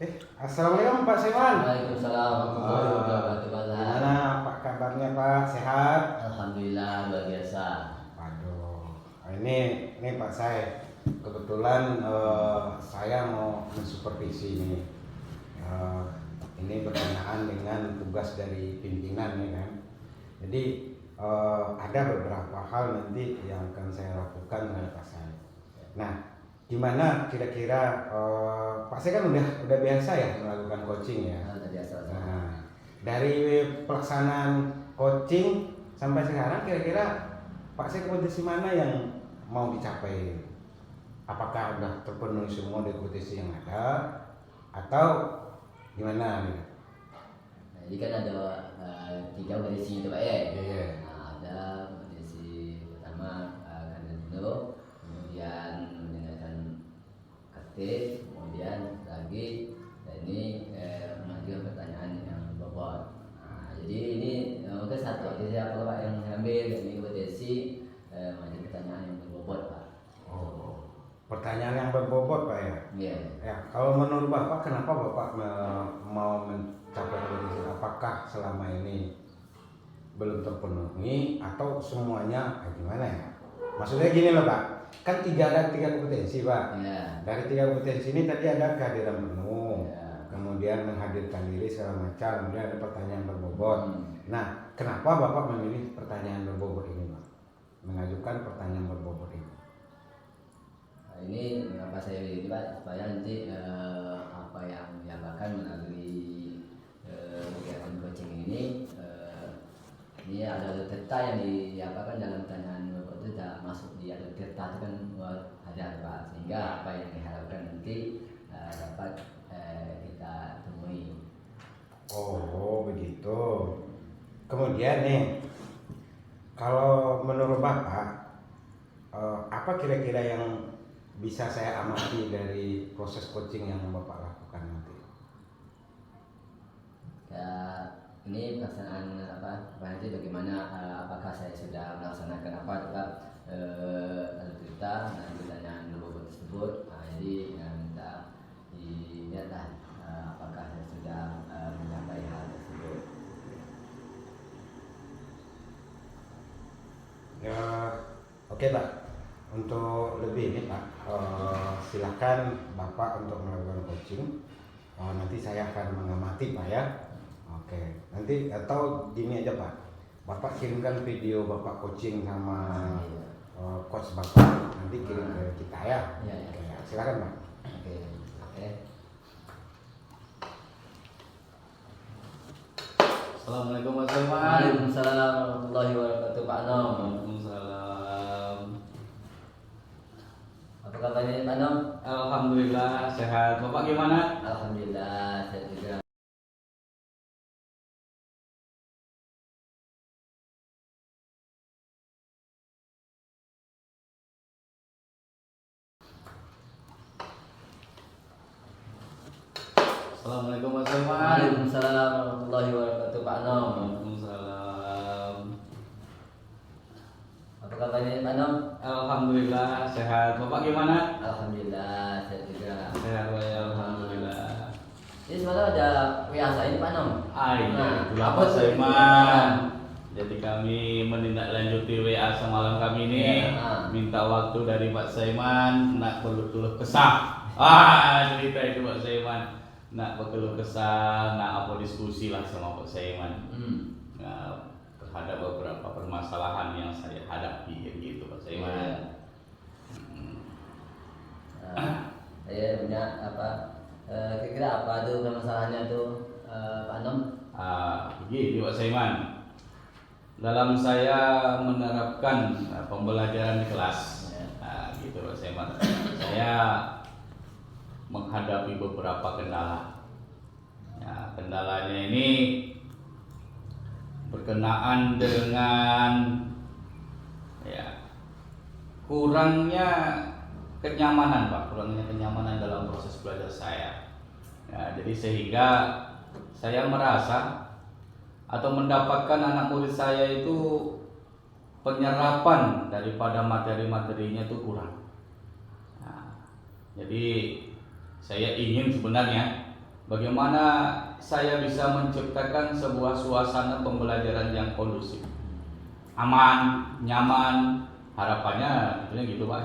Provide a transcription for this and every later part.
Assalamualaikum Pak Seman. Waalaikumsalam warahmatullahi wabarakatuh. Gimana Pak kabarnya Pak? Sehat? Alhamdulillah luar biasa. Waduh, ini Pak saya kebetulan saya mau mensupervisi ini. Ini berkenaan dengan tugas dari pimpinan ya kan. Jadi ada beberapa hal nanti yang akan saya lakukan dengan Pak saya. Nah, gimana kira-kira Pak saya kan udah biasa ya melakukan coaching ya. Udah biasa. Nah, dari pelaksanaan coaching sampai sekarang kira-kira Pak saya kompetisi mana yang mau dicapai? Apakah sudah terpenuhi semua dari kompetisi yang ada atau gimana nih? Nah, ini kan ada 3 kompetisi itu Pak ya. Iya. Nah, ada kompetisi pertama Kandendo, kemudian mendengarkan aktif, kemudian lagi ini mengajukan pertanyaan yang berbobot. Nah, jadi ini mungkin satu kompetisi apa Pak yang saya ambil, ini kompetisi mengajukan pertanyaan yang berbobot Pak. Oh, pertanyaan yang berbobot Pak ya. Iya. Ya, kalau menurut Bapak kenapa Bapak mau mencapai kompetisi? Apakah selama ini belum terpenuhi atau semuanya gimana ya? Maksudnya gini loh Pak, kan ada tiga kompetensi Pak. Ya. Dari 3 kompetensi ini tadi ada kehadiran penuh, Ya. kemudian menghadirkan diri segala macam, kemudian ada pertanyaan berbobot. Nah, kenapa Bapak memilih pertanyaan berbobot ini Pak? Mengajukan pertanyaan berbobot ini. Nah, ini mengapa saya pilih ini Pak, supaya nanti apa yang diamalkan melalui kegiatan coaching ini ada data yang diapakan dalam pertanyaan berbobot itu tidak masuk di ada data itu kan ada Pak, sehingga apa yang diharapkan nanti dapat kita temui. Oh, begitu. Kemudian nih, kalau menurut Bapak, apa kira-kira yang bisa saya amati dari proses coaching yang Bapak lakukan nanti? Ya, ini pelaksanaan apa nanti bagaimana, apakah saya sudah melaksanakan apa tetap lalu kita dan pertanyaan berbobot tersebut. Nah, jadi minta dilihatlah apakah saya sudah mencapai hal tersebut. Ya, oke Pak. Untuk lebih ini Pak, silakan Bapak untuk melakukan coaching. Nanti saya akan mengamati Pak ya. Oke, nanti atau gini aja Pak, Bapak kirimkan video Bapak coaching sama coach Bapak, nanti kirim ke kita ya. Iya. Oke, silakan Pak. Oke. Assalamualaikum Mas Seman. Waalaikumsalam warahmatullahi wabarakatuh Pak Nom. Waalaikumsalam. Apa kabarnya Pak Nom? Alhamdulillah sehat. Bapak gimana? Alhamdulillah saya juga. Assalamualaikum Mas Seman. Waalaikumsalam warahmatullahi wabarakatuh Pak Nom. Waalaikumsalam. Apa kabarnya Pak Nom? Alhamdulillah sehat. Bapak gimana? Alhamdulillah saya juga. Sehat ya, alhamdulillah. Ini semalam ada WhatsApp ini Pak Nom. Iya, itulah apa Pak tuh? Seman. Jadi kami menindaklanjuti WA semalam kami ini, Ya. minta waktu dari Pak Seman, nak berkeluh kesah. Cerita itu Pak Seman, nak berkeluh kesah, nak apa diskusi lah sama Pak Seman. Nah, terhadap beberapa permasalahan yang saya hadapi gitu Pak Seman. Saya punya apa? Kira-kira apa tuh masalahnya tuh Pak Nom? Begini Pak Seman, dalam saya menerapkan pembelajaran di kelas, gitu Pak Seman, saya menghadapi beberapa kendala. Ya, kendalanya ini berkenaan dengan kurangnya kenyamanan Pak, kurangnya kenyamanan dalam proses belajar saya. Ya, jadi sehingga saya merasa atau mendapatkan anak murid saya itu penyerapan daripada materi-materinya itu kurang. Nah, jadi saya ingin sebenarnya bagaimana saya bisa menciptakan sebuah suasana pembelajaran yang kondusif, aman, nyaman, harapannya tentunya gitu Pak.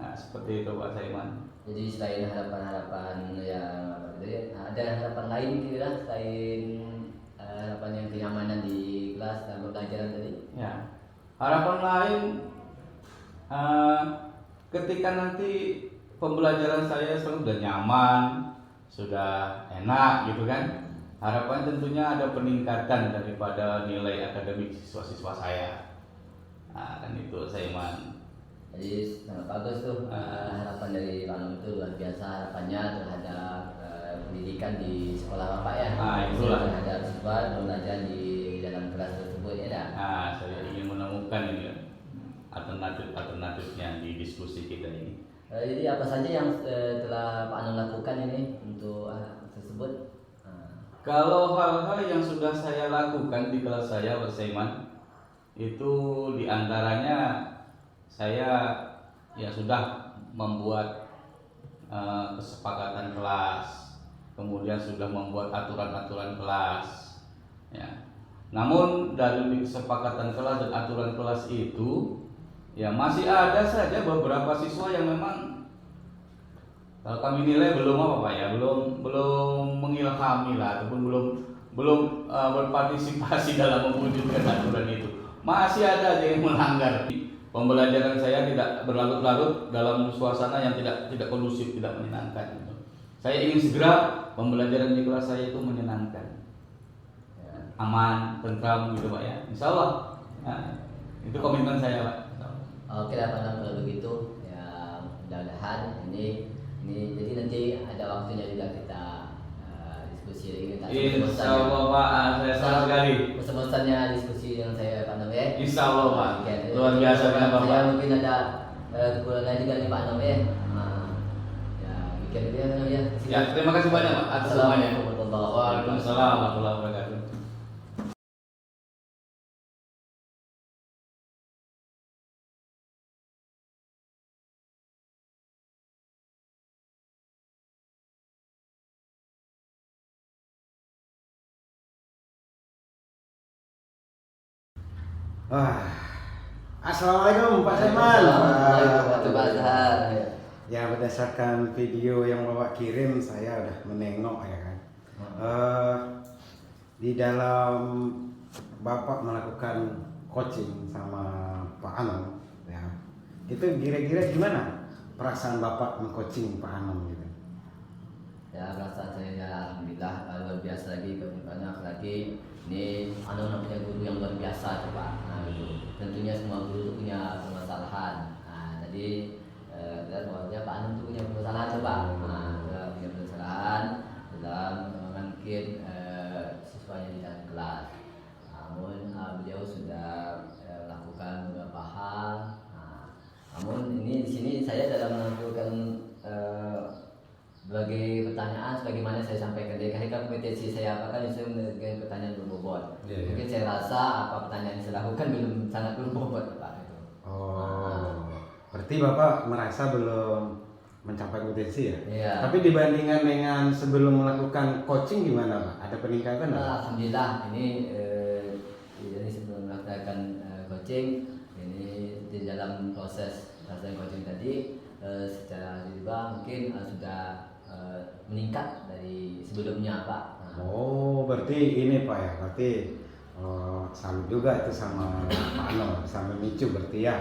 Nah, seperti itu Pak Saiman. Jadi selain harapan-harapan yang apa gitu ya, ada harapan lain kira selain harapan yang kenyamanan di kelas dan pembelajaran tadi? Ya, harapan lain ketika nanti pembelajaran saya sudah nyaman, sudah enak gitu kan. Harapan tentunya ada peningkatan daripada nilai akademik siswa-siswa saya. Nah, kan itu Saiman. Jadi sangat bagus tuh harapan dari Pak Nom itu luar biasa harapannya terhadap pendidikan di sekolah Bapak ya. Itulah. Terhadap siswa belajar di dalam kelas tersebut ya dah. Saya ingin menemukan ini alternatif-alternatifnya di diskusi kita ini. Jadi apa saja yang telah Pak Nom lakukan ini untuk tersebut? Kalau hal-hal yang sudah saya lakukan di kelas saya Pak Saiman, itu diantaranya saya ya sudah membuat kesepakatan kelas, kemudian sudah membuat aturan-aturan kelas. Ya. Namun dari kesepakatan kelas dan aturan kelas itu, ya masih ada saja beberapa siswa yang memang kalau kami nilai belum apa Pak ya, belum mengilhami lah ataupun belum berpartisipasi dalam mewujudkan aturan itu. Masih ada aja yang melanggar. Pembelajaran saya tidak berlarut-larut dalam suasana yang tidak kondusif, tidak menyenangkan. Saya ingin segera pembelajaran di kelas saya itu menyenangkan, aman, tentram gitu Pak ya. Insya Allah. Nah, itu komitmen saya Pak. Oke lah Pak Nom kalau begitu ya mudah-mudahan ini jadi nanti ada waktunya juga kita diskusi lagi tentang Insya Allah Pak, saya senang sekali. Bosan-bosannya diskusi dengan saya Pak Nom ya. Insya Allah Pak, luar biasa Saya Bapak. mungkin ada kekurangan juga nih Pak Nom ya. Ya demikian itu ya Pak Nom ya. Ya, terima kasih banyak Pak atas semuanya. Assalamualaikum warahmatullahi wabarakatuh. Waalaikumsalam warahmatullahi wabarakatuh. Wah, assalamualaikum Pak Saiman. Assalamualaikum Pak Zahar. Ya berdasarkan video yang Bapak kirim saya udah menengok ya kan. Di dalam Bapak melakukan coaching sama Pak Anom ya. Itu kira-kira gimana perasaan Bapak mengcoaching Pak Anom gitu? Ya perasaan saya ya alhamdulillah luar biasa lagi banyak lagi ini namanya guru yang luar biasa tuh Pak. Tentunya semua guru itu punya permasalahan. Tadi lihat bahwa Pak Anom itu punya permasalahan tuh Pak. Punya permasalahan dalam mungkin siswanya di dalam kelas. Namun beliau sudah melakukan beberapa hal. Namun ini di sini saya dalam melakukan sebagai pertanyaan sebagaimana saya sampaikan dari ketika kompetensi saya apakah saya memberikan pertanyaan berbobot. Mungkin saya rasa apa pertanyaan yang saya lakukan belum sangat berbobot Pak itu. Berarti Bapak merasa belum mencapai kompetensi ya? Iya. Tapi dibandingkan dengan sebelum melakukan coaching gimana Pak? Ada peningkatan nggak? Alhamdulillah ini sebelum melakukan coaching ini di dalam proses coaching tadi secara tiba mungkin sudah meningkat dari sebelumnya Pak. Berarti ini Pak ya, berarti salut juga itu sama Pak Anom, sama memicu berarti ya.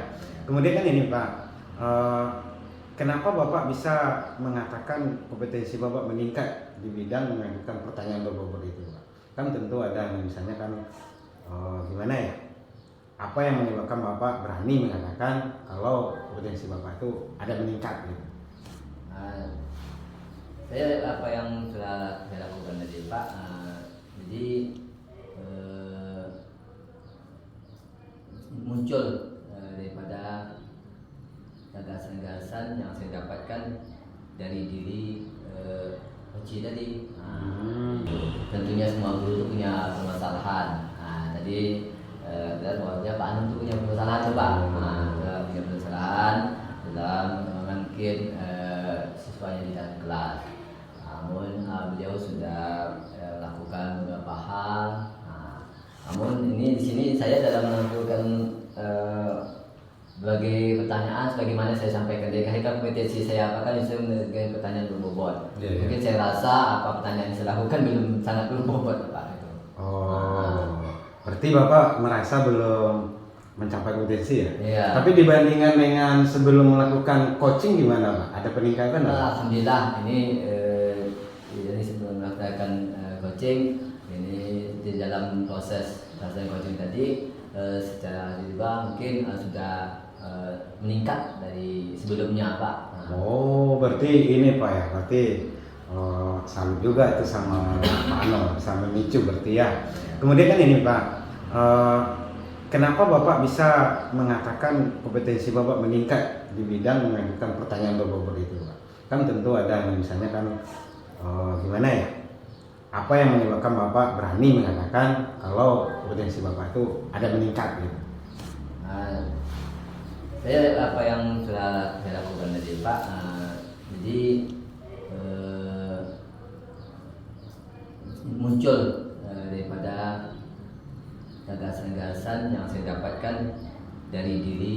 Kemudian kan ini Pak, kenapa Bapak bisa mengatakan kompetensi Bapak meningkat di bidang mengajukan pertanyaan berbobot itu Pak? Kan tentu ada misalnya kan gimana ya? Apa yang menyebabkan Bapak berani mengatakan kalau kompetensi Bapak itu ada meningkat gitu? Saya apa yang sudah saya lakukan tadi Pak, jadi muncul daripada gagasan-gagasan yang saya dapatkan dari diri coach tadi. Tentunya semua guru itu punya permasalahan. Tadi dan bahwa Pak Anom itu punya permasalahan tuh Pak. Punya permasalahan dalam mungkin siswanya di dalam kelas. namun beliau sudah lakukan beberapa hal. Namun ini di sini saya dalam menentukan sebagai pertanyaan sebagaimana saya sampaikan dari kaitan kompetensi saya apa kan itu dengan pertanyaan berbobot. Mungkin saya rasa apa pertanyaan yang saya lakukan belum sangat berbobot Pak itu. Berarti Bapak merasa belum mencapai kompetensi ya? Iya. Tapi dibandingkan dengan sebelum melakukan coaching gimana Pak? Ada peningkatan nggak? Alhamdulillah ini sebelum melakukan coaching ini di dalam proses coaching tadi secara tiba mungkin sudah meningkat dari sebelumnya Pak. Berarti ini Pak ya, berarti salut juga itu sama Pak Ano, sama Micu berarti ya. Kemudian kan ini Pak, kenapa Bapak bisa mengatakan kompetensi Bapak meningkat di bidang mengajukan pertanyaan berbobot itu Pak? Kan tentu ada misalnya kan gimana ya? Apa yang menyebabkan Bapak berani mengatakan kalau kompetensi Bapak itu ada meningkat gitu? Saya apa yang sudah saya lakukan tadi Pak, jadi muncul daripada gagasan-gagasan yang saya dapatkan dari diri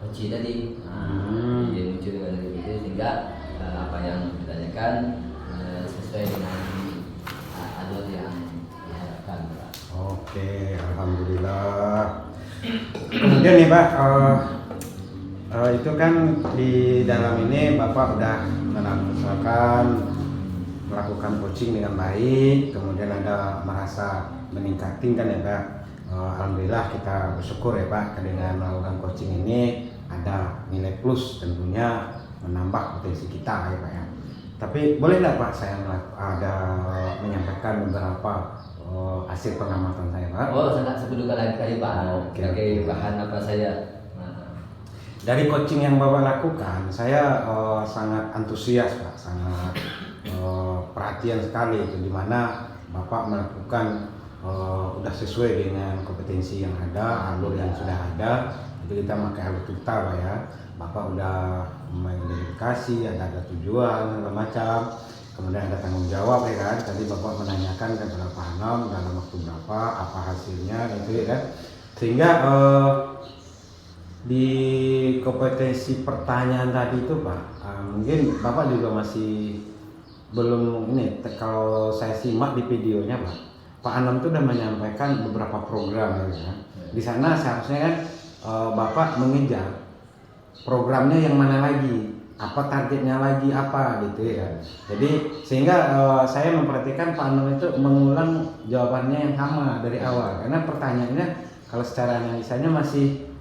Oci tadi. Dia muncul dari diri itu sehingga apa yang ditanyakan sesuai dengan alur yang diharapkan Pak. Oke, alhamdulillah. Kemudian nih Pak, itu kan di dalam ini Bapak udah melakukan coaching dengan baik, kemudian ada merasa meningkatin kan ya Pak. Alhamdulillah kita bersyukur ya Pak dengan melakukan coaching ini ada nilai plus tentunya menambah potensi kita ya Pak ya. Tapi boleh nggak Pak saya ada menyampaikan beberapa hasil pengamatan saya Pak? Sangat sepenuhnya lagi Pak. Sebagai bahan apa saya? Dari coaching yang Bapak lakukan, saya sangat antusias Pak, sangat perhatian sekali itu dimana Bapak melakukan udah sesuai dengan kompetensi yang ada, alur yang sudah ada. Itu kita pakai alur kita Pak ya. Bapak udah mengidentifikasi, ada tujuan segala macam. Kemudian ada tanggung jawab ya kan. Tadi Bapak menanyakan kepada Pak Anom dalam waktu berapa, apa hasilnya gitu ya kan. Sehingga di kompetensi pertanyaan tadi itu Pak, mungkin Bapak juga masih belum ini. Kalau saya simak di videonya Pak Anom itu sudah menyampaikan beberapa program ya kan. Di sana seharusnya kan Bapak mengejar programnya yang mana lagi, apa targetnya lagi apa gitu ya kan. Jadi sehingga saya memperhatikan Pak Anom itu mengulang jawabannya yang sama dari awal karena pertanyaannya kalau secara analisanya masih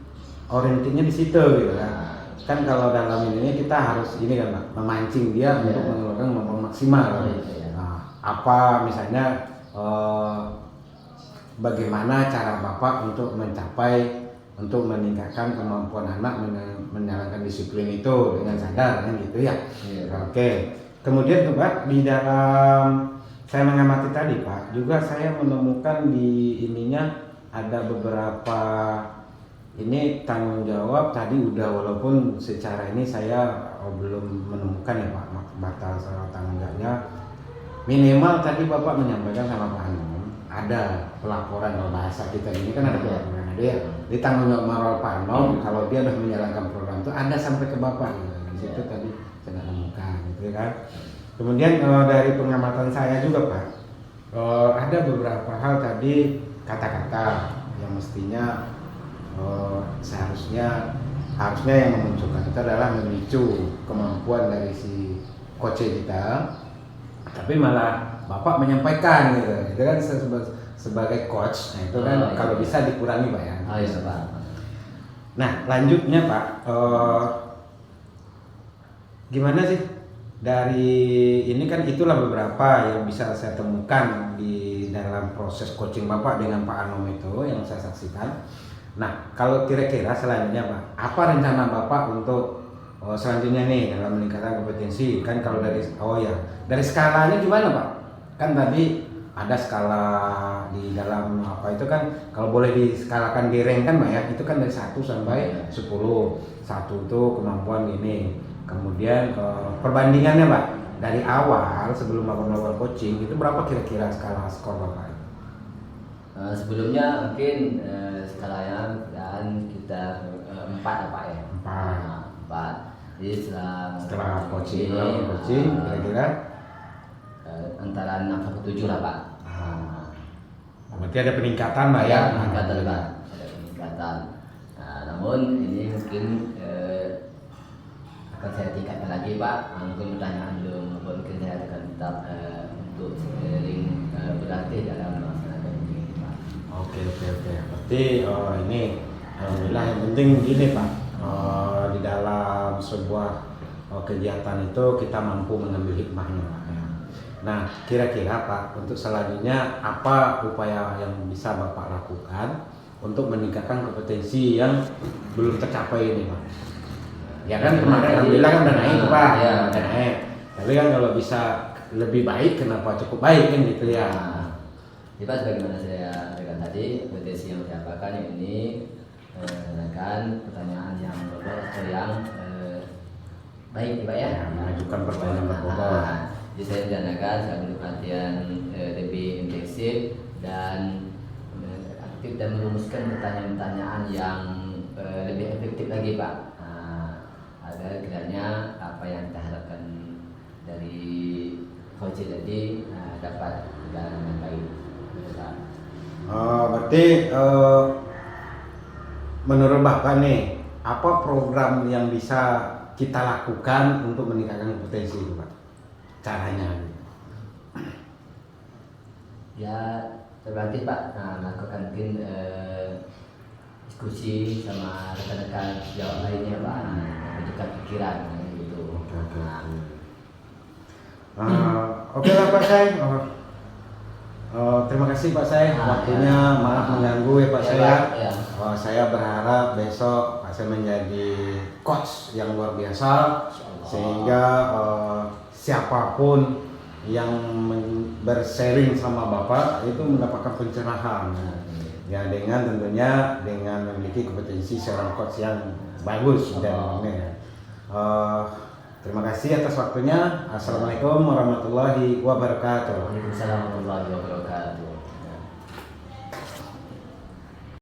orientasinya di situ gitu kan. Kan kalau dalam ini kita harus ini kan Pak, memancing dia untuk mengeluarkan kemampuan maksimal. Apa misalnya bagaimana cara Bapak untuk meningkatkan kemampuan anak menjalankan disiplin itu dengan sadar kan gitu ya. Oke. Kemudian tuh Pak, di dalam saya mengamati tadi Pak, juga saya menemukan di ininya ada beberapa ini tanggung jawab tadi udah, walaupun secara ini saya belum menemukan ya Pak batas tanggung jawabnya. Minimal tadi Bapak menyampaikan sama Pak Anom ada pelaporan, kalau bahasa kita ini kan ada pelaporan, ada ya di tanggung jawab moral Pak Anom kalau dia sudah menjalankan program itu ada sampai ke Bapak gitu. Di situ tadi saya menemukan gitu kan. Kemudian dari pengamatan saya juga Pak, ada beberapa hal tadi kata-kata yang mestinya harusnya yang memunculkan itu adalah memicu kemampuan dari si coach kita, tapi malah Bapak menyampaikan gitu, itu kan sebagai coach, nah itu kan kalau bisa dikurangi Pak ya. Iya Pak. Nah lanjutnya Pak, gimana sih dari ini kan itulah beberapa yang bisa saya temukan di dalam proses coaching Bapak dengan Pak Anom itu yang saya saksikan. Nah, kalau kira-kira selanjutnya Pak, apa rencana Bapak untuk selanjutnya nih dalam meningkatkan kompetensi? Kan kalau dari skalanya gimana Pak? Kan tadi ada skala di dalam apa itu kan kalau boleh diskalakan di rank kan Pak ya, itu kan dari 1 sampai 10. 1 itu kemampuan ini. Kemudian perbandingannya Pak, dari awal sebelum melakukan coaching itu berapa kira-kira skala skor Bapak? Sebelumnya mungkin skalanya dan kita 4 apa ya? 4. Jadi Setelah coaching ini, kira-kira antara 6 sampai 7 lah Pak. Berarti ada peningkatan Mbak ya? Peningkatan Pak, ada peningkatan. Namun ini mungkin akan saya tingkatkan lagi Pak. Mungkin pertanyaan belum, mungkin saya akan tetap untuk sering berlatih dalam melaksanakan ini Pak. Oke. Berarti ini alhamdulillah yang penting gini Pak, di dalam sebuah kegiatan itu kita mampu mengambil hikmahnya Pak. Ya. Nah kira-kira Pak untuk selanjutnya apa upaya yang bisa Bapak lakukan untuk meningkatkan kompetensi yang belum tercapai ini Pak? Ya kan kemarin alhamdulillah kan udah naik Pak, Ya. udah naik. Tapi kan kalau bisa lebih baik kenapa cukup baik kan gitu ya? Jadi Pak, sebagaimana saya katakan tadi, kompetensi yang saya apakan ini menanyakan pertanyaan yang berbobot atau yang baik Pak ya. Mengajukan pertanyaan berbobot. Jadi saya menanyakan saya ambil perhatian lebih intensif dan aktif dan merumuskan pertanyaan-pertanyaan yang lebih efektif lagi Pak. Agar kiranya apa yang kita harapkan dari coach tadi dapat berjalan dengan baik. Berarti menurut Bapak nih, apa program yang bisa kita lakukan untuk meningkatkan kompetensi itu Pak? Caranya? Ya terbantu Pak, melakukan mungkin diskusi sama rekan-rekan sejawat lainnya Pak, membentukkan pikiran gitu. Oke lah Pak Say. Terima kasih Pak Say, waktunya maaf mengganggu ya Pak Say. Ya. Saya berharap besok Pak Say menjadi coach yang luar biasa sehingga siapapun yang bersharing sama Bapak itu mendapatkan pencerahan. Ya dengan tentunya dengan memiliki kompetensi seorang coach yang bagus dan ya. Terima kasih atas waktunya. Assalamualaikum warahmatullahi wabarakatuh. Waalaikumsalam warahmatullahi wabarakatuh.